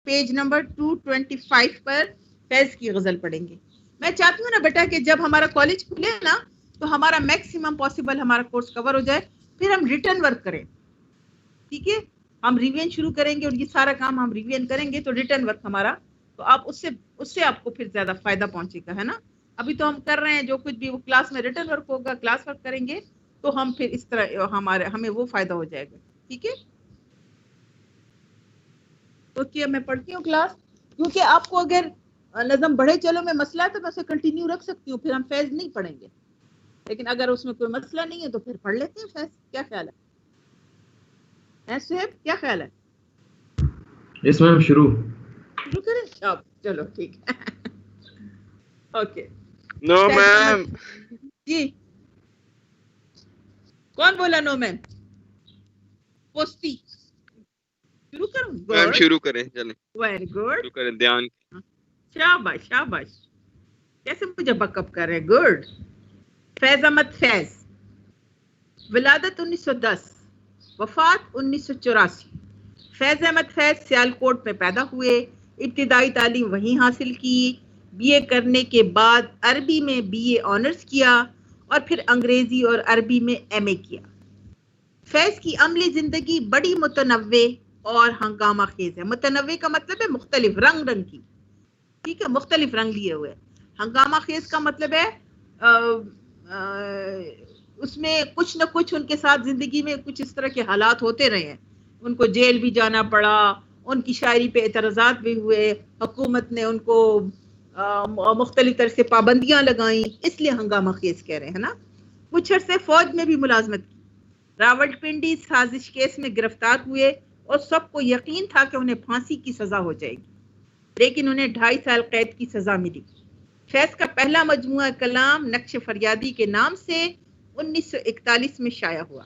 Page number 225 پر فیض کی غزل پڑھیں گے. میں چاہتی ہوں نا بیٹا کہ جب ہمارا کالج کھلے نا تو ہمارا میکسیمم پاسبل ہمارا کورس کور ہو جائے, پھر ہم ریٹرن ورک کریں. ٹھیک ہے, ہم ریویژن شروع کریں گے اور یہ سارا کام ہم ریویژن کریں گے تو ریٹرن ورک ہمارا, تو آپ اس سے آپ کو پھر زیادہ فائدہ پہنچے گا, ہے نا. ابھی تو ہم کر رہے ہیں جو کچھ بھی وہ کلاس میں ریٹرن ورک ہوگا, کلاس ورک کریں گے تو ہم پھر اس طرح ہمیں وہ فائدہ ہو جائے گا. ٹھیک ہے, اوکے میں پڑھتی ہوں کلاس, کیونکہ آپ کو اگر نظم بڑھے چلو میں مسئلہ ہے تو میں اسے کنٹینیو رکھ سکتی ہوں, پھر ہم فیض نہیں پڑھیں گے, لیکن اگر اس میں کوئی مسئلہ نہیں ہے تو پھر پڑھ لیتے ہیں فیض. کیا خیال ہے صہیب, کیا خیال ہے؟ اس میں ہم شروع کریں. چلو ٹھیک ہے, اوکے. نو میم. جی کون بولا نو میم؟ پوستی شروع کروں؟ میم شروع کریں, چلیں ویری گڈ, شروع کریں. دھیان. شاباش شاباش, کیسے مجھے بک اپ کر رہے, گڈ. فیض احمد فیض, ولادت 1910, وفات 1984. فیض احمد فیض سیالکوٹ میں پیدا ہوئے, ابتدائی تعلیم وہیں حاصل کی, بی اے کرنے کے بعد عربی میں بی اے آنرز کیا اور پھر انگریزی اور عربی میں ایم اے کیا. فیض کی عملی زندگی بڑی متنوع اور ہنگامہ خیز ہے. متنوع کا مطلب ہے مختلف رنگ کی, ٹھیک ہے, مختلف رنگ لیے ہوئے. ہنگامہ خیز کا مطلب ہے اس میں کچھ نہ کچھ ان کے ساتھ زندگی میں کچھ اس طرح کے حالات ہوتے رہے ہیں. ان کو جیل بھی جانا پڑا, ان کی شاعری پہ اعتراضات بھی ہوئے, حکومت نے ان کو مختلف طرح سے پابندیاں لگائیں, اس لیے ہنگامہ خیز کہہ رہے ہیں نا. کچھ عرصے فوج میں بھی ملازمت کی. راول پنڈی سازش کیس میں گرفتار ہوئے اور سب کو یقین تھا کہ انہیں پھانسی کی سزا ہو جائے گی, لیکن انہیں 2.5 سال قید کی سزا ملی. فیض کا پہلا مجموعہ کلام نقش فریادی کے نام سے 1941 میں شائع ہوا.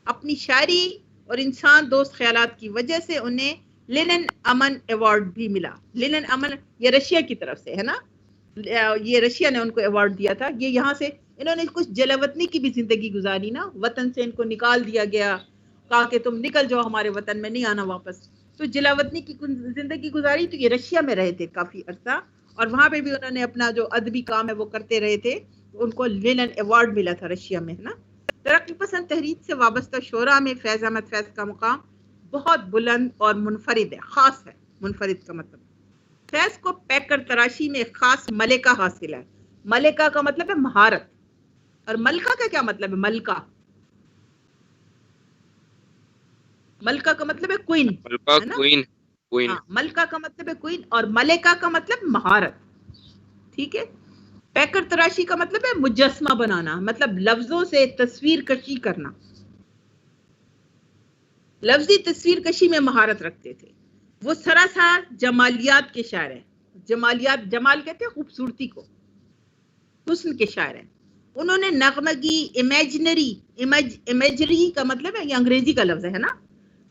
اپنی شاعری اور انسان دوست خیالات کی وجہ سے انہیں لینن امن ایوارڈ بھی ملا. لینن امن یہ رشیا کی طرف سے ہے نا, یہ رشیا نے ان کو ایوارڈ دیا تھا. یہ یہاں سے انہوں نے کچھ جلاوطنی کی بھی زندگی گزاری نا, وطن سے ان کو نکال دیا گیا, کہا کہ تم نکل جاؤ, ہمارے وطن میں نہیں آنا واپس. تو جلاوطنی کی زندگی گزاری, تو یہ رشیا میں رہے تھے کافی عرصہ, اور وہاں پہ بھی انہوں نے اپنا جو ادبی کام ہے وہ کرتے رہے تھے. ان کو لینن ایوارڈ ملا تھا رشیا میں, ہے نا. ترقی پسند تحریک سے وابستہ شعراء میں فیض احمد فیض کا مقام بہت بلند اور منفرد ہے, خاص ہے. منفرد کا مطلب فیض کو پیکر تراشی میں ایک خاص ملکہ حاصل ہے. ملکہ کا مطلب ہے مہارت, اور ملکہ کا کیا مطلب ہے؟ ملکہ, ملکہ کا مطلب ہے کوئن, ملکہ ہے نا. کوئین. کوئین. ہاں, ملکہ کا مطلب ہے کوئن اور ملکہ کا مطلب مہارت. ٹھیک ہے. پیکر تراشی کا مطلب ہے مجسمہ بنانا, مطلب لفظوں سے تصویر کشی کرنا. لفظی تصویر کشی میں مہارت رکھتے تھے. وہ سراسر جمالیات کے شاعر ہیں. جمالیات, جمال کہتے ہیں خوبصورتی کو, حسن کے شاعر ہیں. انہوں نے نغمگی, امیجری کا مطلب ہے, یہ انگریزی کا لفظ ہے نا,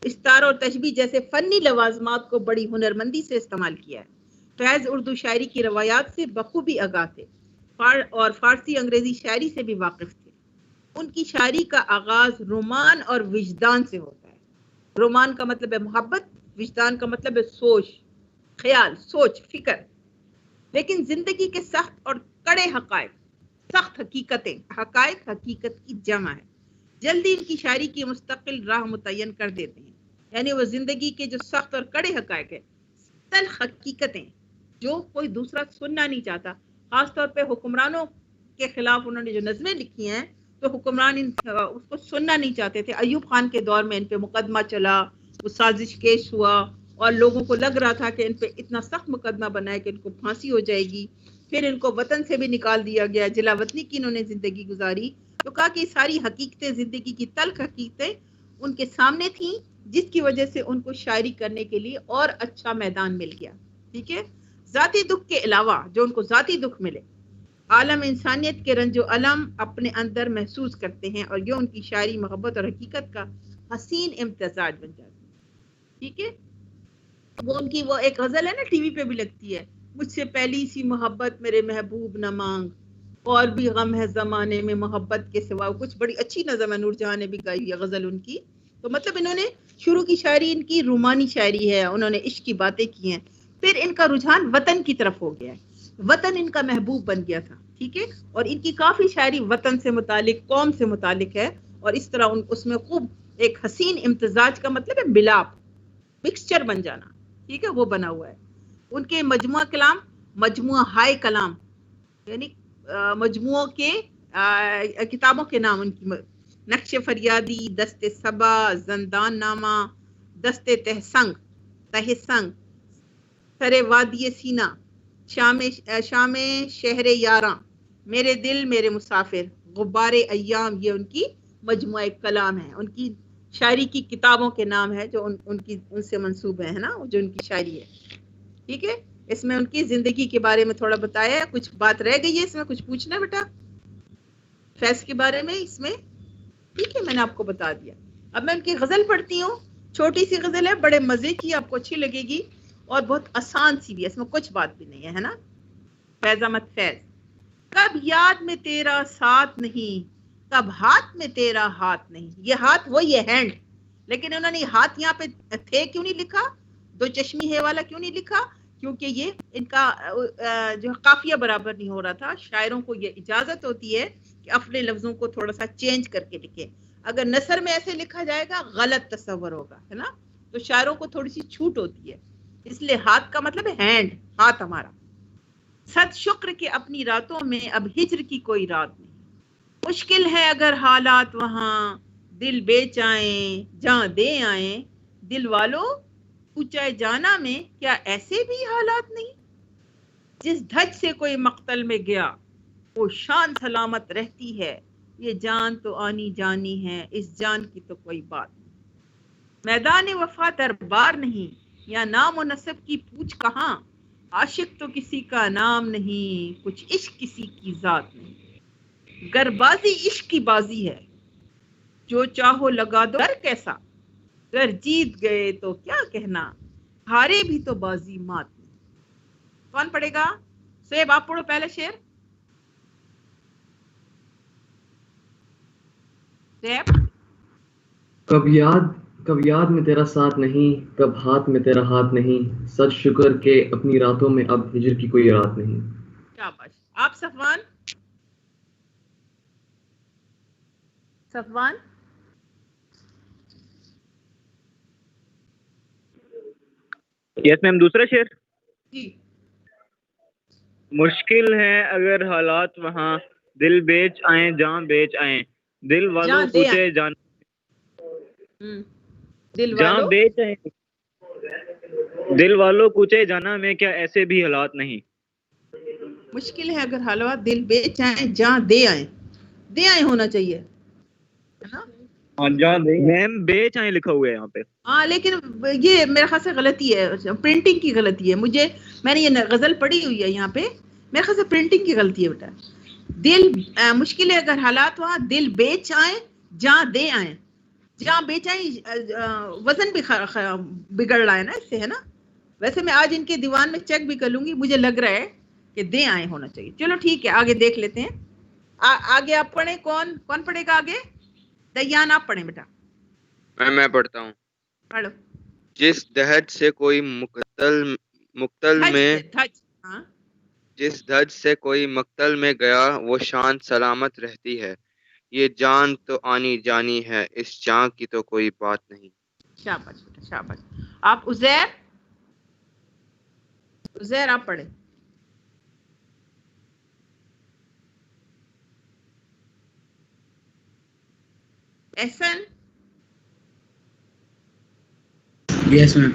استعارہ اور تشبیہ جیسے فنی لوازمات کو بڑی ہنرمندی سے استعمال کیا ہے. فیض اردو شاعری کی روایات سے بخوبی آگاہ تھے اور فارسی انگریزی شاعری سے بھی واقف تھے. ان کی شاعری کا آغاز رومان اور وجدان سے ہوتا ہے. رومان کا مطلب ہے محبت, وجدان کا مطلب ہے سوچ, خیال, سوچ, فکر. لیکن زندگی کے سخت اور کڑے حقائق, سخت حقیقتیں, حقائق حقیقت کی جمع ہے, جلدی ان کی شاعری کی مستقل راہ متعین کر دیتے ہیں. یعنی وہ زندگی کے جو سخت اور کڑے حقائق ہے, تلخ حقیقتیں جو کوئی دوسرا سننا نہیں چاہتا, خاص طور پہ حکمرانوں کے خلاف انہوں نے جو نظمیں لکھی ہیں تو حکمران اس کو سننا نہیں چاہتے تھے. ایوب خان کے دور میں ان پہ مقدمہ چلا, وہ سازش کیس ہوا اور لوگوں کو لگ رہا تھا کہ ان پہ اتنا سخت مقدمہ بنا ہے کہ ان کو پھانسی ہو جائے گی. پھر ان کو وطن سے بھی نکال دیا گیا, جلا وطنی کی انہوں نے زندگی گزاری. تو کہا کہ ساری حقیقتیں, زندگی کی تلخ حقیقتیں ان کے سامنے تھیں, جس کی وجہ سے ان کو شاعری کرنے کے لیے اور اچھا میدان مل گیا. ٹھیک ہے. ذاتی دکھ کے علاوہ جو ان کو ذاتی دکھ ملے, عالم انسانیت کے رنج و علم اپنے اندر محسوس کرتے ہیں, اور یہ ان کی شاعری محبت اور حقیقت کا حسین امتزاج بن جاتی ہے. ٹھیک ہے. وہ ان کی وہ ایک غزل ہے نا, ٹی وی پہ بھی لگتی ہے, مجھ سے پہلی سی محبت میرے محبوب نہ مانگ, اور بھی غم ہے زمانے میں محبت کے سوا. کچھ بڑی اچھی نظم ہے, نور جہاں نے بھی گائی ہے غزل ان کی. تو مطلب انہوں نے شروع کی شاعری ان کی رومانی شاعری ہے، انہوں نے عشق کی باتیں کی ہیں. پھر ان کا رجحان وطن کی طرف ہو گیا ہے، وطن ان کا محبوب بن گیا تھا، ٹھیک ہے. اور ان کی کافی شاعری وطن سے متعلق، قوم سے متعلق ہے، اور اس طرح اس میں خوب ایک حسین امتزاج کا مطلب ہے ملاپ، مکسچر بن جانا، ٹھیک ہے، وہ بنا ہوا ہے. ان کے مجموعہ کلام، مجموعہ ہائے کلام، یعنی مجموعوں کے کتابوں کے نام ان کی: نقش فریادی، دست صبا، زندان نامہ، دست تہسنگ، تہسنگ، سر وادی سینا، شام شہر یاراں، میرے دل میرے مسافر، غبار ایام. یہ ان کی مجموعہ کلام ہے، ان کی شاعری کی کتابوں کے نام ہے جو ان سے منسوب ہے نا، جو ان کی شاعری ہے، ٹھیک ہے. اس میں ان کی زندگی کے بارے میں تھوڑا بتایا ہے. کچھ بات رہ گئی ہے اس میں، کچھ پوچھنا بیٹا فیض کے بارے میں اس میں؟ ٹھیک ہے، میں نے آپ کو بتا دیا. اب میں ان کی غزل پڑھتی ہوں. چھوٹی سی غزل ہے، بڑے مزے کی، آپ کو اچھی لگے گی، اور بہت آسان سی بھی ہے، اس میں کچھ بات بھی نہیں ہے نا. فیض احمد فیض. کب یاد میں تیرا ساتھ نہیں، کب ہاتھ میں تیرا ہاتھ نہیں. یہ ہاتھ وہی ہے، ہینڈ، لیکن انہوں نے ہاتھ یہاں پہ تھے کیوں نہیں لکھا، دو چشمی ہے والا کیوں نہیں لکھا؟ کیونکہ یہ ان کا جو قافیہ برابر نہیں ہو رہا تھا. شاعروں کو یہ اجازت ہوتی ہے کہ اپنے لفظوں کو تھوڑا سا چینج کر کے لکھیں. اگر نثر میں ایسے لکھا جائے گا غلط تصور ہوگا، ہے نا. تو شاعروں کو تھوڑی سی چھوٹ ہوتی ہے، اس لیے ہاتھ کا مطلب ہے ہینڈ، ہاتھ ہمارا. صد شکر کہ اپنی راتوں میں اب ہجر کی کوئی رات نہیں. مشکل ہے اگر حالات وہاں، دل بیچ آئیں جاں دے آئیں. دل والوں پوچھے جانا میں کیا ایسے بھی حالات نہیں. جس دھج سے کوئی مقتل میں گیا وہ شان سلامت رہتی ہے. یہ جان تو آنی جانی ہے، اس جان کی تو کوئی بات نہیں. میدان وفا دربار نہیں، یا نام و نسب کی پوچھ کہاں. عاشق تو کسی کا نام نہیں، کچھ عشق کسی کی ذات نہیں. گر بازی عشق کی بازی ہے، جو چاہو لگا دو گر کیسا. گر جیت گئے تو کیا کہنا، ہارے بھی تو بازی مات نہیں. کون پڑھے گا؟ سیب آپ پڑھو پہلے شعر. سیب. کب یاد میں تیرا ساتھ نہیں، کب ہاتھ میں تیرا ہاتھ نہیں. صد شکر کہ اپنی راتوں میں اب ہجر کی کوئی رات نہیں. شاباش. آپ صفوان. صفوان. یس میم. دوسرا شعر. جی. مشکل ہے اگر حالات وہاں، دل بیچ آئیں جاں بیچ آئیں. دل والوں جہاں دے کوچے جان دل جہاں والوں. بیچ آئیں. دل والوں کوچے جانا میں کیا ایسے بھی حالات نہیں. مشکل ہے اگر حالات دل بیچ آئیں جہاں دے آئیں. دے آئیں ہونا چاہیے، ہے نا. میم بیچ آئیں لکھا ہوا ہے یہاں پہ. ہاں لیکن یہ میرے خیال سے غلطی ہے، پرنٹنگ کی غلطی ہے. میں نے یہ غزل پڑھی ہوئی ہے یہاں پہ، میرے خیال سے پرنٹنگ کی غلطی ہے بیٹا. دل مشکل ہے اگر حالات وہاں، دل بیچ آئیں جہاں دے آئیں. جہاں بیچ آئیں وزن بھی بگڑ رہا ہے نا اس سے، ہے نا. ویسے میں آج ان کے دیوان میں چیک بھی کر لوں گی، مجھے لگ رہا ہے کہ دے آئیں ہونا چاہیے. چلو ٹھیک ہے، آگے دیکھ لیتے ہیں. آگے آپ پڑھیں. کون پڑھے گا آگے؟ دیان آپ پڑھیں بیٹا. میں پڑھتا ہوں. پڑھو. جس دھج سے کوئی مقتل میں ہاں. جس دھج سے کوئی مقتل میں گیا وہ شان سلامت رہتی ہے. یہ جان تو آنی جانی ہے، اس جان کی تو کوئی بات نہیں. شاباش بیٹا شاباش. آپ عزیر آپ پڑھیں. احسن. یس میم.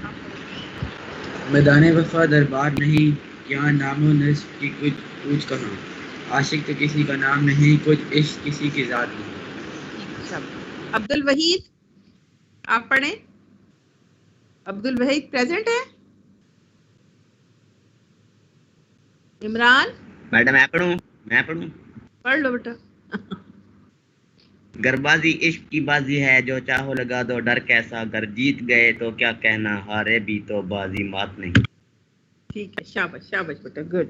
آپ پڑھیں. میدان وفا دربار نہیں، یہاں نام و نسب کی کچھ پوچھ کہاں. عاشق تو کسی کا نام نہیں، کچھ عشق کسی کی ذات نہیں. ٹھیک ہے شاباش. عبد الوحید آپ پڑھیں. عبد الوحید پریزنٹ ہے؟ عمران میڈم میں پڑھوں. پڑھ لو بیٹا. گربازی عشق کی بازی ہے، جو چاہو لگا دو ڈر کیسا. گر جیت گئے تو کیا کہنا، ہارے بھی تو بازی مات نہیں. ٹھیک ہے شاباش شاباش بیٹا. گڈ.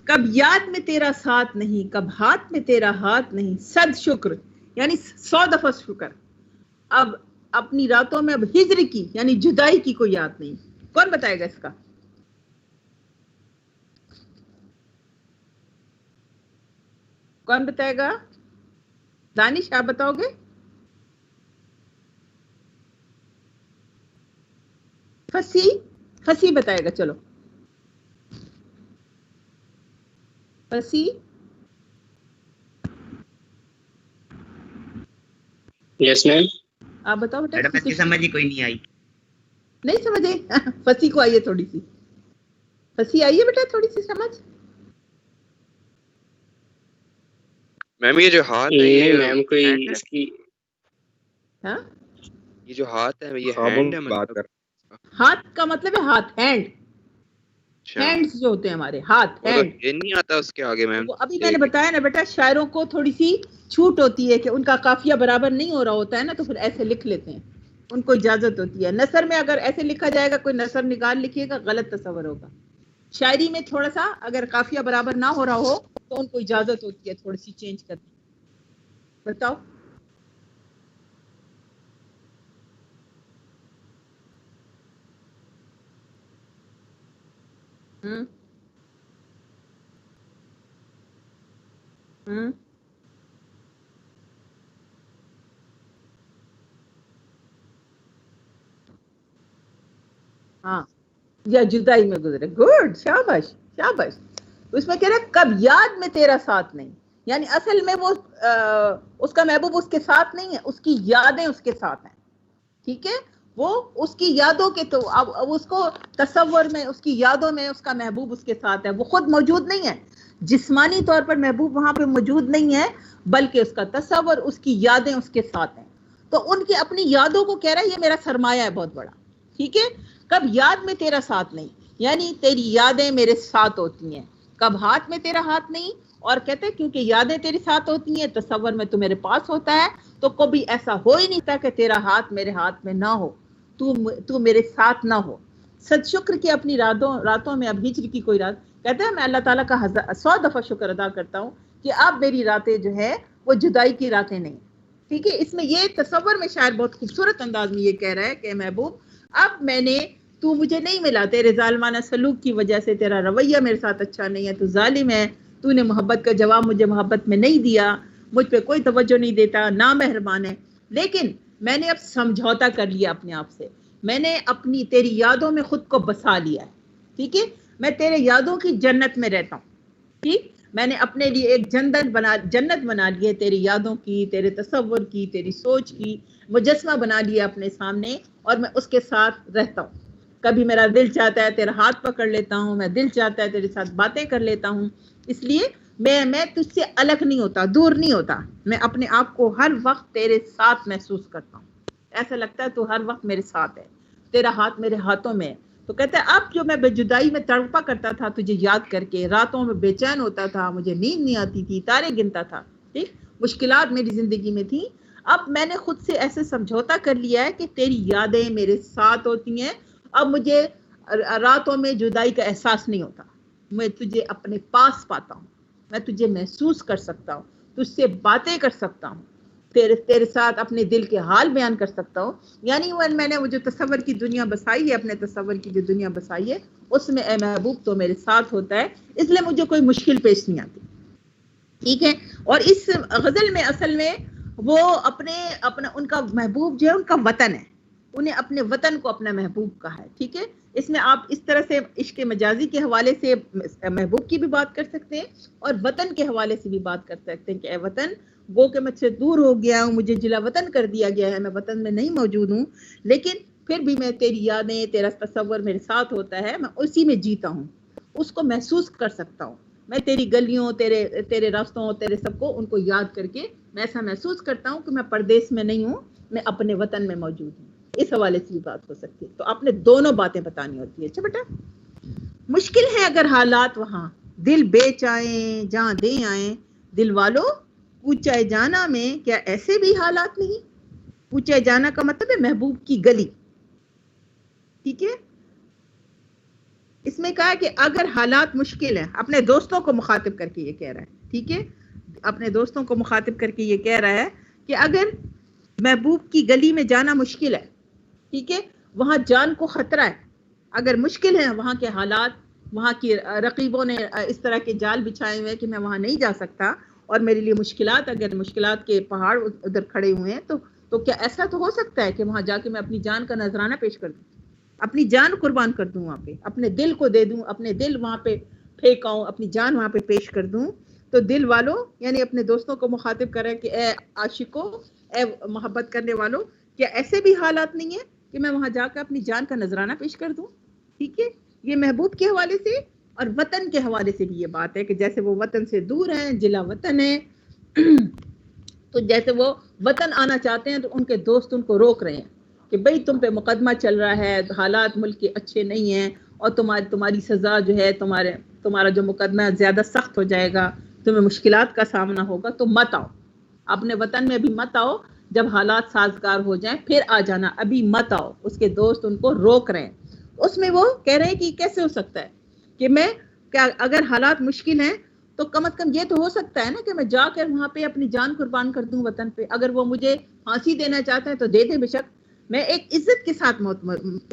کب یاد میں تیرا ساتھ نہیں، کب ہاتھ میں تیرا ہاتھ نہیں. صد شکر یعنی 100 دفعہ شکر. اب اپنی راتوں میں اب ہجر کی یعنی جدائی کی کوئی یاد نہیں. کون بتائے گا اس کا؟ کون بتائے گا؟ دانش آپ بتاؤ گے؟ فسی بتائے گا. چلو فسی. یس میم. آپ بتاؤ بیٹا. میڈم اس کی سمجھ ہی کوئی نہیں آئی. نہیں سمجھے؟ فسی کو آئیے تھوڑی سی. فسی آئیے بیٹا تھوڑی سی سمجھ. میم یہ جو ہاتھ ہے یہ میم کوئی اس کی ہاں یہ جو ہاتھ ہے یہ خوابوں ہینڈ ہے کی بات مطلب. کر. ہاتھ کا مطلب ہے ہاتھ. ہینڈ. اچھا ہینڈز جو ہوتے ہیں ہمارے ہاتھ. وہ تو ہینڈ. یہ نہیں آتا اس کے آگے میم. وہ ابھی میں نے بتایا نا بیٹا شاعروں کو تھوڑی سی چھوٹ ہوتی ہے کہ ان کا قافیہ برابر نہیں ہو رہا ہوتا ہے نا تو پھر ایسے لکھ لیتے ہیں. ان کو اجازت ہوتی ہے. نثر میں اگر ایسے لکھا جائے گا کوئی نثر نگار لکھیے گا غلط تصور ہوگا. شاعری میں تھوڑا سا اگر قافیہ برابر نہ ہو رہا ہو تو ان کو اجازت ہوتی ہے تھوڑی سی چینج کرنے. بتاؤ. ہوں ہوں ہاں یا جدائی میں گزرے. گڈ. شاباش شاباش. اس میں کہہ رہا ہے کب یاد میں تیرا ساتھ نہیں. یعنی اصل میں وہ اس کا محبوب اس کے ساتھ نہیں ہے, اس کی یادیں اس کے ساتھ ہیں. ٹھیک ہے. وہ اس کی یادوں کے تو اب اس کو تصور میں اس کی یادوں میں اس کا محبوب اس کے ساتھ ہے. وہ خود موجود نہیں ہے جسمانی طور پر. محبوب وہاں پہ موجود نہیں ہے بلکہ اس کا تصور اس کی یادیں اس کے ساتھ ہیں. تو ان کی اپنی یادوں کو کہہ رہا ہے یہ میرا سرمایہ ہے بہت بڑا. ٹھیک ہے. کب یاد میں تیرا ساتھ نہیں یعنی تیری یادیں میرے ساتھ ہوتی ہیں. کب ہاتھ میں تیرا ہاتھ نہیں. اور کہتے ہیں کیونکہ یادیں تیرے ساتھ ہوتی ہیں تصور میں تو میرے پاس ہوتا ہے تو کبھی ایسا ہو ہی نہیں تھا کہ تیرا ہاتھ میرے ہاتھ میں نہ ہو, تو میرے ساتھ نہ ہو. صد شکر کی اپنی راتوں میں اب ہجر کی کوئی رات. کہتے ہیں میں اللہ تعالیٰ کا 100 دفعہ شکر ادا کرتا ہوں کہ اب میری راتیں جو ہے وہ جدائی کی راتیں نہیں. ٹھیک ہے. اس میں یہ تصور میں شاعر بہت خوبصورت انداز میں یہ کہہ رہا ہے کہ محبوب اب میں نے تو مجھے نہیں ملا, تیرے ظالمانہ سلوک کی وجہ سے تیرا رویہ میرے ساتھ اچھا نہیں ہے, تو ظالم ہے, تو نے محبت کا جواب مجھے محبت میں نہیں دیا, مجھ پہ کوئی توجہ نہیں دیتا, نامہربان ہے. لیکن میں نے اب سمجھوتا کر لیا اپنے آپ سے. میں نے اپنی تیری یادوں میں خود کو بسا لیا ہے. ٹھیک ہے. میں تیرے یادوں کی جنت میں رہتا ہوں. ٹھیک. میں نے اپنے لیے ایک جنت بنا لی ہے تیری یادوں کی, تیرے تصور کی, تیری سوچ کی. مجسمہ بنا لیا اپنے سامنے اور میں اس کے ساتھ رہتا ہوں. کبھی میرا دل چاہتا ہے تیرا ہاتھ پکڑ لیتا ہوں, میں دل چاہتا ہے تیرے ساتھ باتیں کر لیتا ہوں. اس لیے میں تجھ سے الگ نہیں ہوتا, دور نہیں ہوتا. میں اپنے آپ کو ہر وقت تیرے ساتھ محسوس کرتا ہوں. ایسا لگتا ہے تو ہر وقت میرے ساتھ ہے, تیرا ہاتھ میرے ہاتھوں میں ہے. تو کہتا ہے اب جو میں بے جدائی میں تڑپا کرتا تھا تجھے یاد کر کے, راتوں میں بے چین ہوتا تھا, مجھے نیند نہیں آتی تھی, تارے گنتا تھا, ٹھیک, مشکلات میری زندگی میں تھی. اب میں نے خود سے ایسے سمجھوتا کر لیا ہے کہ تیری یادیں میرے ساتھ ہوتی ہیں. اب مجھے راتوں میں جدائی کا احساس نہیں ہوتا. میں تجھے اپنے پاس پاتا ہوں, میں تجھے محسوس کر سکتا ہوں, تجھ سے باتیں کر سکتا ہوں, تیرے ساتھ اپنے دل کے حال بیان کر سکتا ہوں. یعنی وہ میں نے وہ جو تصور کی دنیا بسائی ہے, اپنے تصور کی جو دنیا بسائی ہے اس میں اے محبوب تو میرے ساتھ ہوتا ہے, اس لیے مجھے کوئی مشکل پیش نہیں آتی. ٹھیک ہے. اور اس غزل میں اصل میں وہ اپنا ان کا محبوب جو ہے ان کا وطن ہے, انہیں اپنے وطن کو اپنا محبوب کہا ہے. ٹھیک ہے. اس میں آپ اس طرح سے عشق مجازی کے حوالے سے محبوب کی بھی بات کر سکتے ہیں اور وطن کے حوالے سے بھی بات کر سکتے ہیں کہ اے وطن گو کہ مجھ سے دور ہو گیا ہوں, مجھے جلا وطن کر دیا گیا ہے, میں وطن میں نہیں موجود ہوں, لیکن پھر بھی میں تیری یادیں, تیرا تصور میرے ساتھ ہوتا ہے, میں اسی میں جیتا ہوں, اس کو محسوس کر سکتا ہوں. میں تیری گلیوں, تیرے راستوں, تیرے سب کو ان کو یاد کر کے میں ایسا محسوس کرتا ہوں کہ میں پردیس میں نہیں ہوں, میں اپنے وطن میں موجود ہوں. اس حوالے سے بھی بات ہو سکتی ہے. تو آپ نے دونوں باتیں بتانی ہوتی ہے. اچھا بیٹا, مشکل ہے اگر حالات وہاں, دل بیچ آئیں جہاں دے آئیں, دل والو کوچہ جانا میں کیا ایسے بھی حالات نہیں. کوچہ جانا کا مطلب ہے محبوب کی گلی. ٹھیک ہے. اس میں کہا کہ اگر حالات مشکل ہیں, اپنے دوستوں کو مخاطب کر کے یہ کہہ رہا ہے. ٹھیک ہے. اپنے دوستوں کو مخاطب کر کے یہ کہہ رہا ہے کہ اگر محبوب کی گلی میں جانا مشکل ہے، ٹھیک ہے، وہاں جان کو خطرہ ہے، اگر مشکل ہے وہاں کے حالات، وہاں کی رقیبوں نے اس طرح کے جال بچھائے ہوئے ہیں کہ میں وہاں نہیں جا سکتا اور میرے لیے مشکلات، اگر مشکلات کے پہاڑ ادھر کھڑے ہوئے ہیں تو کیا ایسا تو ہو سکتا ہے کہ وہاں جا کے میں اپنی جان کا نذرانہ پیش کر دوں، اپنی جان قربان کر دوں، وہاں پہ اپنے دل کو دے دوں، اپنے دل وہاں پہ پھینکاؤں، اپنی جان وہاں پہ پیش کر دوں؟ تو دل والوں یعنی اپنے دوستوں کو مخاطب کریں کہ اے عاشقوں، اے محبت کرنے والوں، کیا ایسے بھی حالات نہیں ہیں کہ میں وہاں جا کے اپنی جان کا نذرانہ پیش کر دوں؟ ٹھیک ہے، یہ محبوب کے حوالے سے اور وطن کے حوالے سے بھی یہ بات ہے کہ جیسے وہ وطن سے دور ہیں، جلا وطن ہے، تو جیسے وہ وطن آنا چاہتے ہیں تو ان کے دوست ان کو روک رہے ہیں کہ بھئی تم پہ مقدمہ چل رہا ہے، حالات ملک کے اچھے نہیں ہیں اور تمہاری سزا جو ہے، تمہارا جو مقدمہ ہے زیادہ سخت ہو جائے گا، تمہیں مشکلات کا سامنا ہوگا، تو مت آؤ، اپنے وطن میں بھی مت آؤ، جب حالات سازگار ہو جائیں پھر آ جانا، ابھی مت آؤ۔ اس کے دوست ان کو روک رہے ہیں۔ اس میں وہ کہہ رہے ہیں کہ کیسے ہو سکتا ہے کہ میں اگر حالات مشکل ہیں تو کم از کم یہ تو ہو سکتا ہے نا کہ میں جا کر وہاں پہ اپنی جان قربان کر دوں وطن پہ، اگر وہ مجھے پھانسی دینا چاہتا ہے تو دے دے، بے شک میں ایک عزت کے ساتھ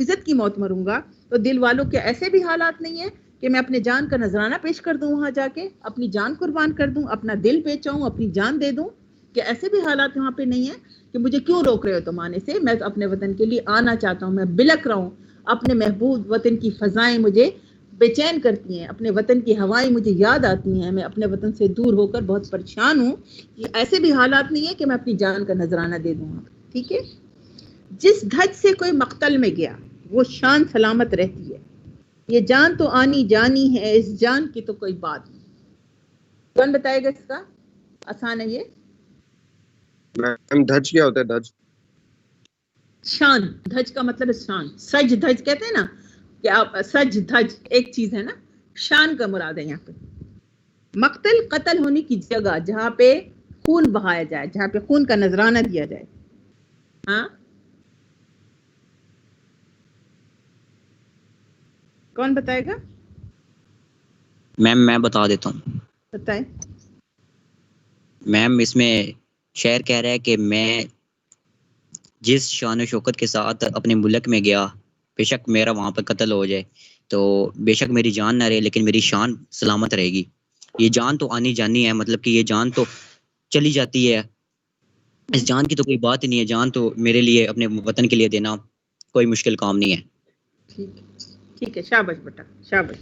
عزت کی موت مروں گا۔ تو دل والوں کے ایسے بھی حالات نہیں ہیں کہ میں اپنے جان کا نذرانہ پیش کر دوں، وہاں جا کے اپنی جان قربان کر دوں، اپنا دل بیچاؤں، اپنی جان دے دوں؟ کہ ایسے بھی حالات وہاں پہ نہیں ہیں کہ مجھے کیوں روک رہے ہو تم آنے سے؟ میں تو اپنے وطن کے لیے آنا چاہتا ہوں، میں بلک رہا ہوں، اپنے محبوب وطن کی فضائیں مجھے بے چین کرتی ہیں، اپنے وطن کی ہوائیں مجھے یاد آتی ہیں، میں اپنے وطن سے دور ہو کر بہت پریشان ہوں۔ یہ ایسے بھی حالات نہیں ہے کہ میں اپنی جان کا نذرانہ دے دوں۔ ٹھیک ہے، جس دھج سے کوئی مقتل میں گیا وہ شان سلامت رہتی ہے، یہ جان تو آنی جانی ہے، اس جان کی تو کوئی بات نہیں۔ کون بتائے گا اس کا؟ آسان ہے یہ۔ میم دھج کیا ہوتا ہے؟ دھج شان، دھج کا مطلب ہے شان، سج دھج کہتے ہیں نا کہ آپ سج دھج ایک چیز ہے نا، شان کا مراد ہے یہاں پہ۔ مقتل قتل ہونے کی جگہ جہاں پہ خون بہایا جائے، جہاں پہ خون کا نذرانہ دیا جائے۔ ہاں کون بتائے گا؟ میم میں بتا دیتا ہوں۔ بتائیں۔ میم اس میں شعر کہہ رہا ہے کہ میں جس شان و شوکت کے ساتھ اپنے ملک میں گیا، بے شک میرا وہاں پہ قتل ہو جائے تو بے شک میری جان نہ رہے لیکن میری شان سلامت رہے گی۔ یہ جان تو آنی جانی ہے، مطلب کہ یہ جان تو چلی جاتی ہے، اس جان کی تو کوئی بات ہی نہیں ہے، جان تو میرے لیے اپنے وطن کے لیے دینا کوئی مشکل کام نہیں ہے۔ ٹھیک ہے، شاباش بیٹا، شاباش۔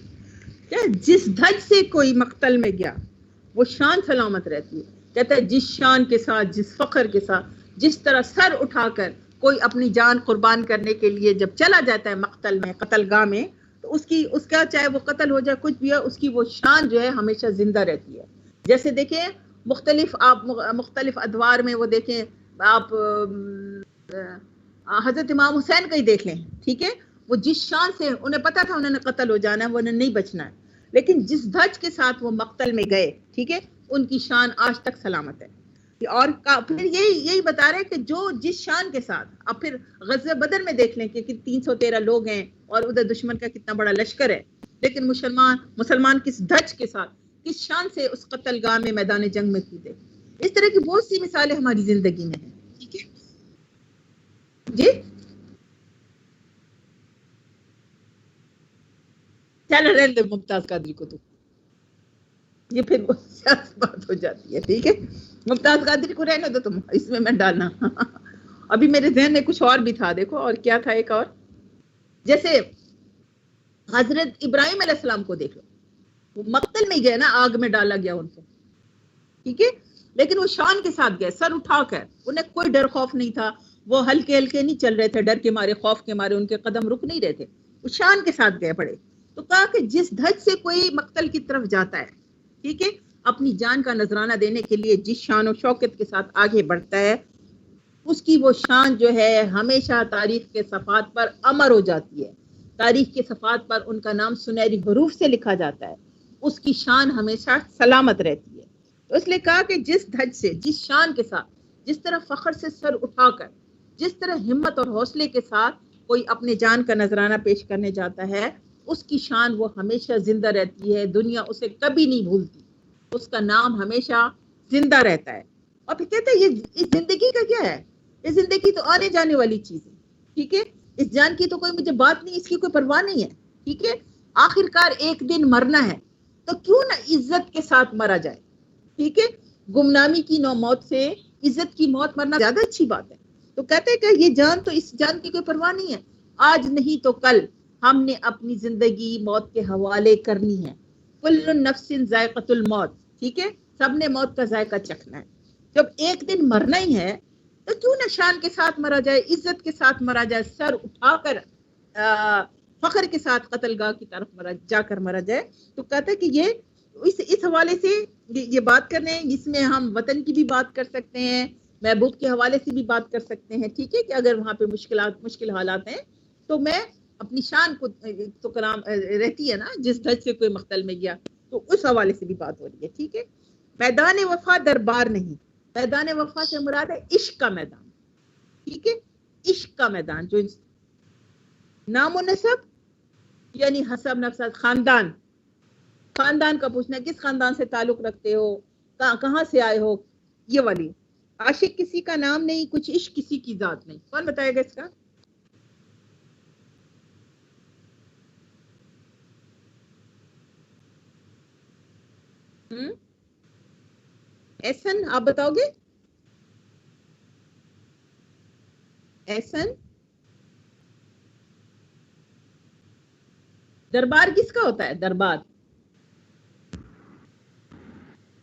کیا جس دھج سے کوئی مقتل میں گیا وہ شان سلامت رہتی ہے، کہتا ہے جس شان کے ساتھ، جس فخر کے ساتھ، جس طرح سر اٹھا کر کوئی اپنی جان قربان کرنے کے لیے جب چلا جاتا ہے مقتل میں، قتل گاہ میں، تو اس کا چاہے وہ قتل ہو جائے کچھ بھی ہے، اس کی وہ شان جو ہے ہمیشہ زندہ رہتی ہے۔ جیسے دیکھیں مختلف ادوار میں وہ دیکھیں آپ، حضرت امام حسین کا ہی دیکھ لیں، ٹھیک ہے، وہ جس شان سے انہیں پتا تھا انہوں نے قتل ہو جانا ہے، وہ انہیں نہیں بچنا ہے، لیکن جس دھج کے ساتھ وہ مقتل میں گئے، ٹھیک ہے، ان کی شان آج تک سلامت ہے۔ اور پھر یہی بتا رہے کہ جو جس شان کے ساتھ، اب پھر غزوہ بدر میں دیکھ لیں کہ 313 لوگ ہیں اور ادھر دشمن کا کتنا بڑا لشکر ہے، لیکن مسلمان کس دھج کے ساتھ، کس شان سے اس قتل گاہ میں، میدان جنگ میں کودے۔ اس طرح کی بہت سی مثالیں ہماری زندگی میں ہیں، ٹھیک ہے جی۔ چل رہے دے ممتاز قادری کو، تو یہ پھر بات ہو جاتی ہے، ٹھیک ہے، ممتاز قادری کو رہنے دو تم، اس میں ڈالنا۔ ابھی میرے ذہن میں کچھ اور بھی تھا، دیکھو اور کیا تھا، ایک اور جیسے حضرت ابراہیم علیہ السلام کو دیکھ لو، وہ مقتل میں گئے نا، آگ میں ڈالا گیا ان کو، ٹھیک ہے، لیکن وہ شان کے ساتھ گئے، سر اٹھا کر، انہیں کوئی ڈر خوف نہیں تھا، وہ ہلکے ہلکے نہیں چل رہے تھے، ڈر کے مارے، خوف کے مارے ان کے قدم رک نہیں رہے تھے، وہ شان کے ساتھ گئے پڑے۔ تو کہا کہ جس دھج سے کوئی مقتل کی طرف جاتا ہے، ٹھیک ہے، اپنی جان کا نذرانہ دینے کے لیے جس شان و شوکت کے ساتھ آگے بڑھتا ہے، اس کی وہ شان جو ہے ہمیشہ تاریخ کے صفحات پر امر ہو جاتی ہے، تاریخ کے صفحات پر ان کا نام سنہری حروف سے لکھا جاتا ہے، اس کی شان ہمیشہ سلامت رہتی ہے۔ تو اس لیے کہا کہ جس دھج سے، جس شان کے ساتھ، جس طرح فخر سے سر اٹھا کر، جس طرح ہمت اور حوصلے کے ساتھ کوئی اپنے جان کا نذرانہ پیش کرنے جاتا ہے، اس کی شان وہ ہمیشہ زندہ رہتی ہے، دنیا اسے کبھی نہیں بھولتی، اس کا نام ہمیشہ زندہ رہتا ہے۔ اور پھر کہتے ہیں یہ زندگی کا کیا ہے؟ یہ زندگی تو آنے جانے والی چیز ہے، ٹھیک ہے، اس جان کی تو کوئی مجھے بات نہیں، اس کی کوئی پرواہ نہیں ہے، ٹھیک ہے، آخر کار ایک دن مرنا ہے تو کیوں نہ عزت کے ساتھ مرا جائے، ٹھیک ہے، گمنامی کی نو موت سے عزت کی موت مرنا زیادہ اچھی بات ہے۔ تو کہتے ہیں کہ یہ جان تو اس جان کی کوئی پرواہ نہیں ہے، آج نہیں تو کل ہم نے اپنی زندگی موت کے حوالے کرنی ہے، کل نفس ذائقۃ الموت، ٹھیک ہے، سب نے موت کا ذائقہ چکھنا ہے، جب ایک دن مرنا ہی ہے تو کیوں نہ شان کے ساتھ مرا جائے، عزت کے ساتھ مرا جائے، سر اٹھا کر فخر کے ساتھ قتل گاہ کی طرف جا کر مرا جائے۔ تو کہتا ہے کہ یہ اس حوالے سے یہ بات کرنے ہیں، جس میں ہم وطن کی بھی بات کر سکتے ہیں، محبوب کے حوالے سے بھی بات کر سکتے ہیں، ٹھیک ہے، کہ اگر وہاں پہ مشکل حالات ہیں تو میں اپنی شان کو تو کلام رہتی ہے نا، جس دھج سے کوئی مقتل میں گیا، تو اس حوالے سے بھی بات ہو رہی ہے، ٹھیک ہے۔ میدان وفا دربار نہیں، میدان وفا سے مراد ہے عشق کا میدان، ٹھیک ہے، عشق کا میدان، جو نام و نسب یعنی حسب نفسد، خاندان کا پوچھنا، کس خاندان سے تعلق رکھتے ہو، کہاں سے آئے ہو، یہ والی۔ عاشق کسی کا نام نہیں، کچھ عشق کسی کی ذات نہیں، کون بتائے گا اس کا؟ احسن آپ بتاؤ گے؟ احسن، دربار کس کا ہوتا ہے؟ دربار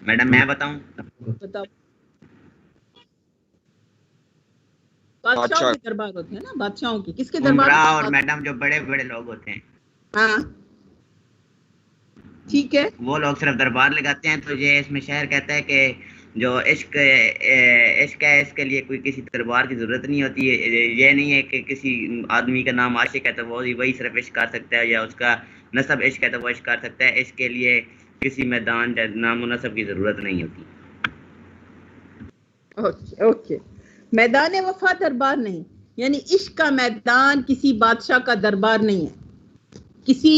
میڈم میں بتاؤں؟ بتاؤ۔ بادشاہوں کے دربار ہوتے ہیں نا، بادشاہوں کی، کس کے دربار؟ عمرہ اور میڈم جو بڑے بڑے لوگ ہوتے ہیں، ہاں ٹھیک ہے، وہ لوگ صرف دربار لگاتے ہیں۔ تو یہ اس میں شاعر کہتا ہے کہ جو عشق ہے، اس کے لیے کوئی کسی دربار کی ضرورت نہیں ہوتی ہے۔ یہ نہیں ہے کہ کسی آدمی کا نام عاشق ہے تو وہی صرف عشق کر سکتا ہے، یا اس کا نسب عشق ہے تو وہ عشق کر سکتا ہے۔ اس کے لیے کسی میدان نام و نسب کی ضرورت نہیں ہوتی۔ اوکے، میدان وفا دربار نہیں، یعنی عشق کا میدان کسی بادشاہ کا دربار نہیں ہے، کسی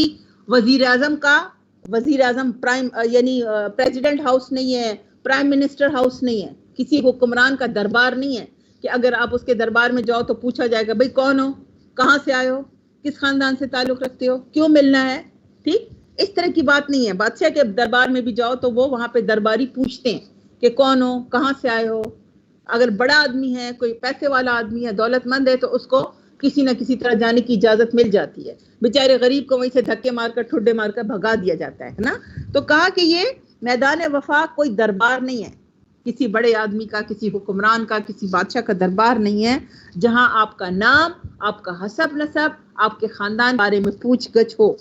وزیر اعظم پرائم یعنی پریزیڈنٹ ہاؤس نہیں ہے، پرائم منسٹر ہاؤس نہیں ہے، کسی حکمران کا دربار نہیں ہے کہ اگر آپ اس کے دربار میں جاؤ تو پوچھا جائے گا بھئی کون ہو، کہاں سے آئے ہو، کس خاندان سے تعلق رکھتے ہو، کیوں ملنا ہے، ٹھیک، اس طرح کی بات نہیں ہے۔ بادشاہ کے دربار میں بھی جاؤ تو وہ وہاں پہ درباری پوچھتے ہیں کہ کون ہو، کہاں سے آئے ہو، اگر بڑا آدمی ہے، کوئی پیسے والا آدمی ہے، دولت مند ہے، تو اس کو کسی نہ کسی طرح جانے کی اجازت مل جاتی ہے، بیچارے غریب کو وہیں سے دھکے مار کر ٹھڈے مار کر بھگا دیا جاتا ہے نا۔ تو کہا کہ یہ میدان وفا کوئی دربار نہیں ہے، کسی بڑے آدمی کا، کسی حکمران کا، کسی بادشاہ کا دربار نہیں ہے جہاں آپ کا نام، آپ کا حسب نسب، آپ کے خاندان بارے میں پوچھ گچھ ہو،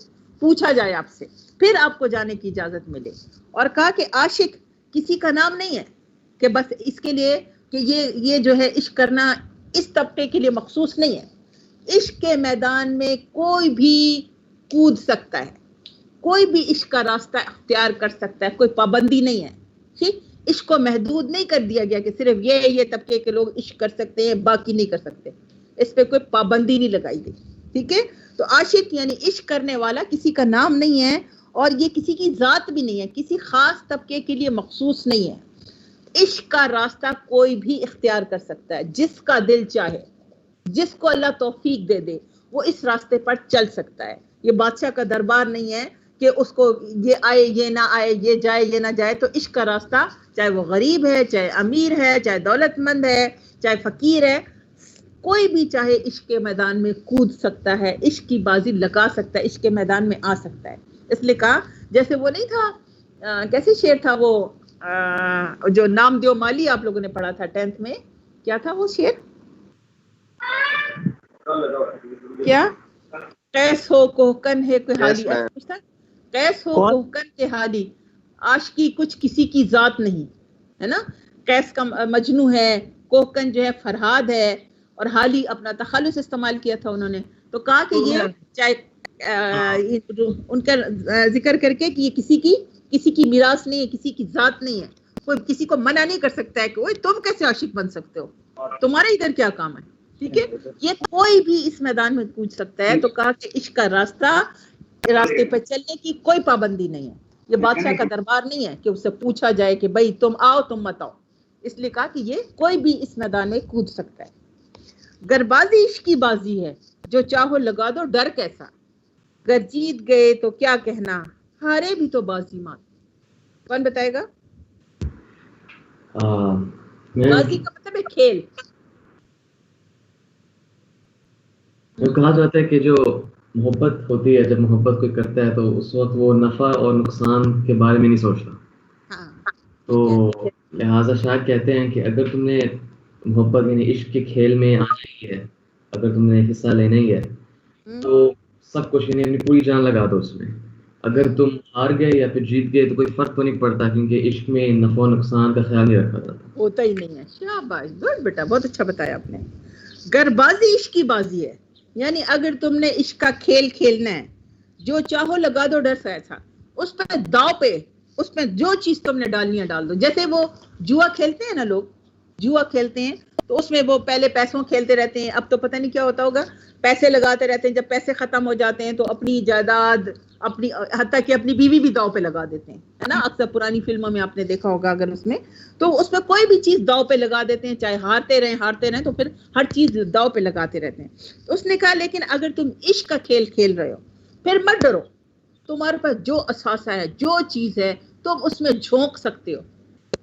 پوچھا جائے آپ سے، پھر آپ کو جانے کی اجازت ملے۔ اور کہا کہ عاشق کسی کا نام نہیں ہے کہ بس اس کے لیے کہ یہ جو ہے عشق کرنا اس طبقے کے لیے مخصوص نہیں ہے۔ عشق کے میدان میں کوئی بھی کود سکتا ہے، کوئی بھی عشق کا راستہ اختیار کر سکتا ہے، کوئی پابندی نہیں ہے، ٹھیک، عشق کو محدود نہیں کر دیا گیا کہ صرف یہ طبقے کے لوگ عشق کر سکتے ہیں، باقی نہیں کر سکتے، اس پہ کوئی پابندی نہیں لگائی گئی، ٹھیک ہے۔ تو عاشق یعنی عشق کرنے والا کسی کا نام نہیں ہے، اور یہ کسی کی ذات بھی نہیں ہے، کسی خاص طبقے کے لیے مخصوص نہیں ہے۔ عشق کا راستہ کوئی بھی اختیار کر سکتا ہے، جس کا دل چاہے، جس کو اللہ توفیق دے دے وہ اس راستے پر چل سکتا ہے۔ یہ بادشاہ کا دربار نہیں ہے کہ اس کو یہ آئے یہ نہ آئے، یہ جائے یہ نہ جائے۔ تو عشق کا راستہ چاہے وہ غریب ہے، چاہے امیر ہے، چاہے دولت مند ہے، چاہے فقیر ہے، کوئی بھی چاہے عشق کے میدان میں کود سکتا ہے، عشق کی بازی لگا سکتا ہے، عشق کے میدان میں آ سکتا ہے۔ اس لیے کہا جیسے وہ نہیں تھا کیسے شعر تھا وہ جو نام دیو مالی آپ لوگوں نے پڑھا تھا 10th میں، کیا تھا وہ شعر؟ کیا قیس ہو کوہکن ہے کوئی حالی، قیس ہو کوہکن کے حالی، عاشقی کچھ کسی کی ذات نہیں ہے نا۔ قیس کا مجنو ہے، کوہکن جو ہے فرہاد ہے، اور حالی اپنا تخلص استعمال کیا تھا انہوں نے۔ تو کہا کہ یہ چاہے ان کا ذکر کر کے کہ یہ کسی کی میراث نہیں ہے، کسی کی ذات نہیں ہے، کوئی کسی کو منع نہیں کر سکتا ہے کہ اوئے تم کیسے عاشق بن سکتے ہو، تمہارے ادھر کیا کام ہے، ٹھیک ہے۔ یہ کوئی بھی اس میدان میں پوچھ سکتا ہے۔ تو کہا کہ عشق کا راستے پہ چلنے کی کوئی پابندی نہیں ہے، یہ بادشاہ کا دربار نہیں ہے کہ اس سے پوچھا جائے کہ بھائی تم آؤ تم مت آؤ، اس لیے کہا کہ یہ کوئی بھی اس میدان میں کود سکتا ہے. گربازی عشق کی بازی ہے، جو چاہو لگا دو ڈر کیسا، گر جیت گئے تو کیا کہنا، ہارے بھی تو بازی مات. کون بتائے گا؟ بازی کا مطلب ہے کھیل. کہا جاتا ہے کہ جو محبت ہوتی ہے، جب محبت کوئی کرتا ہے تو اس وقت وہ نفع اور نقصان کے بارے میں نہیں سوچتا. ہاں تو لہٰذا شاید کہتے ہیں کہ اگر تم نے محبت یعنی عشق کے کھیل میں آنا ہی ہے، اگر تم نے حصہ لینا ہی ہے تو سب کچھ یعنی اپنی پوری جان لگا دو اس میں. اگر تم ہار گئے یا پھر جیت گئے تو کوئی فرق تو نہیں پڑتا، کیونکہ عشق میں نفع و نقصان کا خیال نہیں رکھا جاتا. ہوتا ہی نہیں ہے. شاباش، گڈ بیٹا، بہت اچھا بتایا آپ نے. گربازی عشق کی بازی ہے، یعنی اگر تم نے عشق کا کھیل کھیلنا ہے، جو چاہو لگا دو ڈر ایسا، اس پہ داؤ پہ اس میں جو چیز تم نے ڈالنی ہے ڈال دو. جیسے وہ جوا کھیلتے ہیں نا، لوگ جوا کھیلتے ہیں تو اس میں وہ پہلے پیسوں کھیلتے رہتے ہیں، اب تو پتہ نہیں کیا ہوتا ہوگا، پیسے لگاتے رہتے ہیں، جب پیسے ختم ہو جاتے ہیں تو اپنی جائیداد، اپنی حتیٰ کہ اپنی بیوی بھی داؤ پہ لگا دیتے ہیں، ہے نا. اکثر پرانی فلموں میں آپ نے دیکھا ہوگا، اگر اس میں تو اس میں کوئی بھی چیز داؤ پہ لگا دیتے ہیں، چاہے ہارتے رہیں تو پھر ہر چیز داؤ پہ لگاتے رہتے ہیں. اس نے کہا لیکن اگر تم عشق کا کھیل کھیل رہے ہو پھر مت ڈرو، تمہارے پاس جو اثاثہ ہے، جو چیز ہے، تم اس میں جھونک سکتے ہو.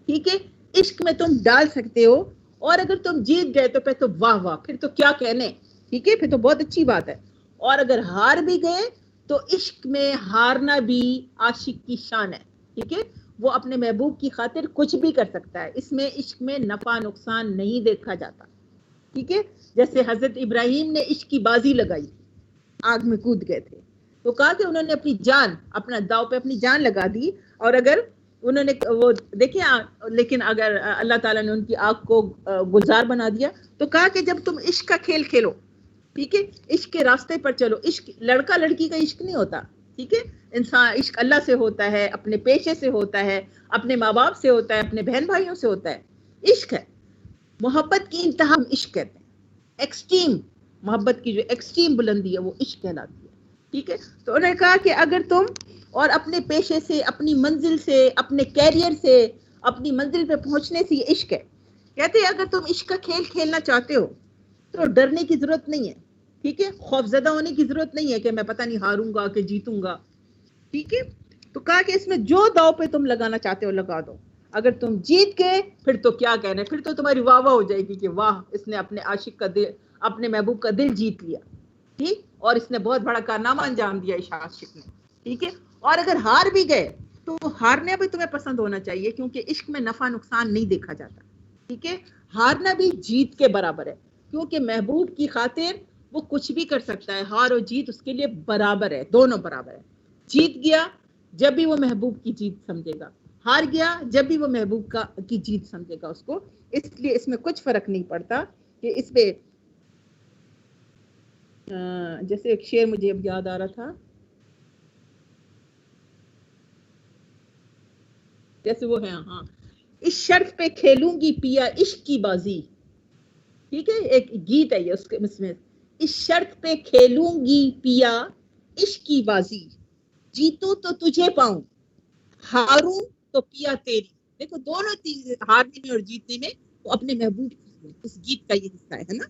ٹھیک ہے، عشق میں تم ڈال سکتے ہو، اور اگر تم جیت گئے تو پھر تو واہ واہ، پھر تو کیا کہنے. ٹھیک ہے، پھر تو بہت اچھی بات ہے. اور اگر ہار بھی گئے تو عشق میں ہارنا بھی عاشق کی شان ہے. ٹھیک ہے، وہ اپنے محبوب کی خاطر کچھ بھی کر سکتا ہے. اس میں عشق میں نفع نقصان نہیں دیکھا جاتا. ٹھیک ہے، جیسے حضرت ابراہیم نے عشق کی بازی لگائی، آگ میں کود گئے تھے تو کہا کہ انہوں نے اپنی جان، اپنا داؤ پہ اپنی جان لگا دی. اور اگر انہوں نے وہ دیکھیں، لیکن اگر اللہ تعالیٰ نے ان کی آگ کو گلزار بنا دیا تو کہا کہ جب تم عشق کا کھیل کھیلو، ٹھیک ہے، عشق کے راستے پر چلو. عشق لڑکا لڑکی کا عشق نہیں ہوتا. ٹھیک ہے، انسان عشق اللہ سے ہوتا ہے، اپنے پیشے سے ہوتا ہے، اپنے ماں باپ سے ہوتا ہے، اپنے بہن بھائیوں سے ہوتا ہے. عشق ہے، محبت کی انتہا ہم عشق کہتے ہیں. ایکسٹریم محبت کی جو ایکسٹریم بلندی ہے وہ عشق کہلاتی ہے. ٹھیک ہے، تو انہوں نے کہا کہ اگر تم اور اپنے پیشے سے، اپنی منزل سے، اپنے کیریئر سے، اپنی منزل پہ پہنچنے سے یہ عشق ہے. کہتے ہیں اگر تم عشق کا کھیل کھیلنا چاہتے ہو تو ڈرنے کی ضرورت نہیں ہے. ٹھیک ہے، خوف زدہ ہونے کی ضرورت نہیں ہے کہ میں پتہ نہیں ہاروں گا کہ جیتوں گا. ٹھیک ہے، تو کہا کہ اس میں جو داؤ پہ تم لگانا چاہتے ہو لگا دو. اگر تم جیت گئے پھر تو کیا کہنا ہے، پھر تو تمہاری واہ واہ ہو جائے گی کہ واہ، اس نے اپنے عاشق کا دل، اپنے محبوب کا دل جیت لیا. ٹھیک، اور اس نے بہت بڑا کارنامہ انجام دیا اس عاشق نے. ٹھیک ہے، اور اگر ہار بھی گئے تو ہارنا بھی تمہیں پسند ہونا چاہیے، کیونکہ عشق میں نفع نقصان نہیں دیکھا جاتا. ٹھیک ہے، ہارنا بھی جیت کے برابر ہے، کیونکہ محبوب کی خاطر وہ کچھ بھی کر سکتا ہے. ہار اور جیت اس کے لیے برابر ہے، دونوں برابر ہے. جیت گیا جب بھی وہ محبوب کی جیت سمجھے گا، ہار گیا جب بھی وہ محبوب کی جیت سمجھے گا اس کو. اس لیے اس میں کچھ فرق نہیں پڑتا کہ اس پہ جیسے ایک شعر مجھے اب یاد آ رہا تھا، جیسے وہ ہے، ہاں، اس شرط پہ کھیلوں گی پیا عشق کی بازی. ٹھیک ہے، ایک گیت ہے یہ، اس میں اس شرط پہ کھیلوں گی پیا عشق کی بازی، جیتوں تو تجھے پاؤں، ہاروں تو پیا تیری. دیکھو دونوں چیزیں، ہارنے میں اور جیتنے میں، وہ اپنے محبوب کی، اس گیت کا یہ حصہ ہے نا.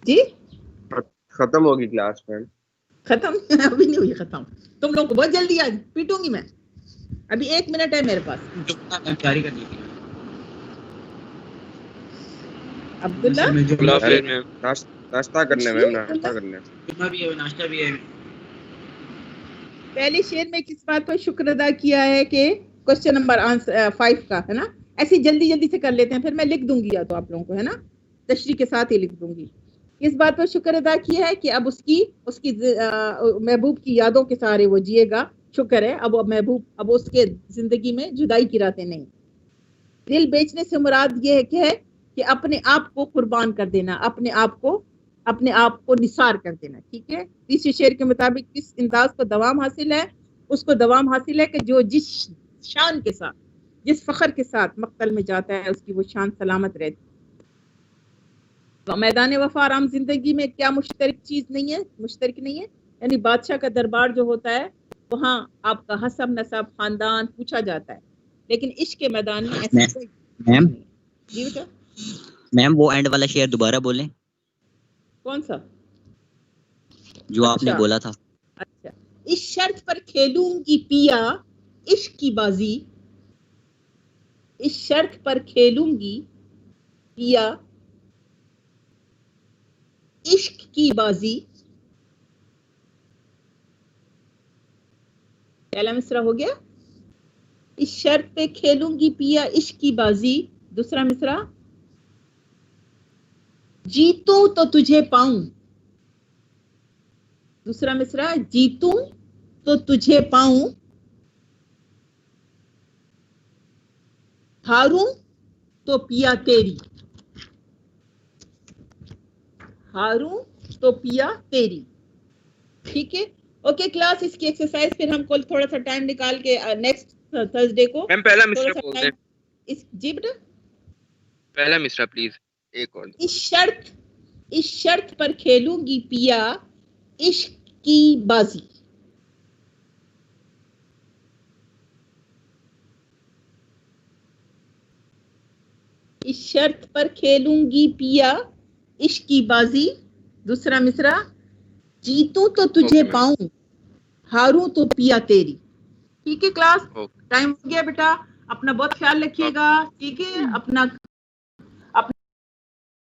جی ختم ہوگی کلاس فرینڈ؟ ختم ابھی نہیں ہوئی ختم. تم لوگ کو بہت جلدی آج پیٹوں گی میں. ابھی 1 منٹ ہے میرے پاس. جاری کر دیجیے. عبداللہ ناشتہ کرنے میں ناشتہ کرنے بھی ہے، ناشتہ بھی ہے. پہلے شعر میں کس بات پر شکر ادا کیا ہے کہ کوشچن نمبر 5 کا ہے نا، ایسی جلدی جلدی سے کر لیتے ہیں، پھر میں لکھ دوں گی یا تو آپ لوگوں کو، ہے نا، تشریح کے ساتھ ہی لکھ دوں گی. اس بات پر شکر ادا کیا ہے کہ اب اس کی محبوب کی یادوں کے سہارے وہ جیے گا. شکر ہے، اب محبوب، اب اس کے زندگی میں جدائی کی راتیں نہیں. دل بیچنے سے مراد یہ ہے کہ اپنے آپ کو قربان کر دینا، اپنے آپ کو نثار کر دینا. ٹھیک ہے، تیسری شعر کے مطابق کس انداز کو دوام حاصل ہے؟ اس کو دوام حاصل ہے کہ جو جس شان کے ساتھ، جس فخر کے ساتھ مقتل میں جاتا ہے، اس کی وہ شان سلامت رہتی. میدان وفا عام زندگی میں کیا مشترک نہیں ہے، یعنی بادشاہ کا دربار جو ہوتا ہے وہاں آپ کا حسب نسب خاندان پوچھا جاتا ہے، لیکن عشق کے میدان میں ایسا کوئی میم نہیں ہے۔ جی بیٹا میم وہ اینڈ والا شعر دوبارہ بولیں کون سا؟ جو آپ نے اچھا بولا تھا. اچھا، اس شرط پر کھیلوں گی پیا عشق کی بازی، اس شرط پر کھیلوں گی پیا عشق کی بازی. پہلا مصرع ہو گیا، اس شرط پہ کھیلوں گی پیا عشق کی بازی. دوسرا مصرع، جیتوں تو تجھے پاؤں. دوسرا مصرع، جیتوں تو تجھے پاؤں، ہاروں تو پیا تیری. ہاروں تو پیا تیری. ٹھیک ہے، اوکے کلاس، اس کی ایکسرسائز پھر ہم کل تھوڑا سا ٹائم نکال کے نیکسٹ تھرسڈے کو میم پہلا تھوڑا مصرع سا بول دیں، ٹائم اس جی بیٹا. پہلا مصرع پلیز ایک اور. اس شرط پر کھیلوں گی پیا عشق کی بازی. اس شرط پر کھیلوں گی پیا عشق کی بازی. دوسرا مصرع، جیتوں تو تجھے اوکے میم، پاؤں، ہاروں تو پیا تیری. ٹھیک ہے کلاس، اوکے ٹائم ہو گیا بیٹا، اپنا بہت خیال رکھیے گا. ٹھیک ہے، اپنا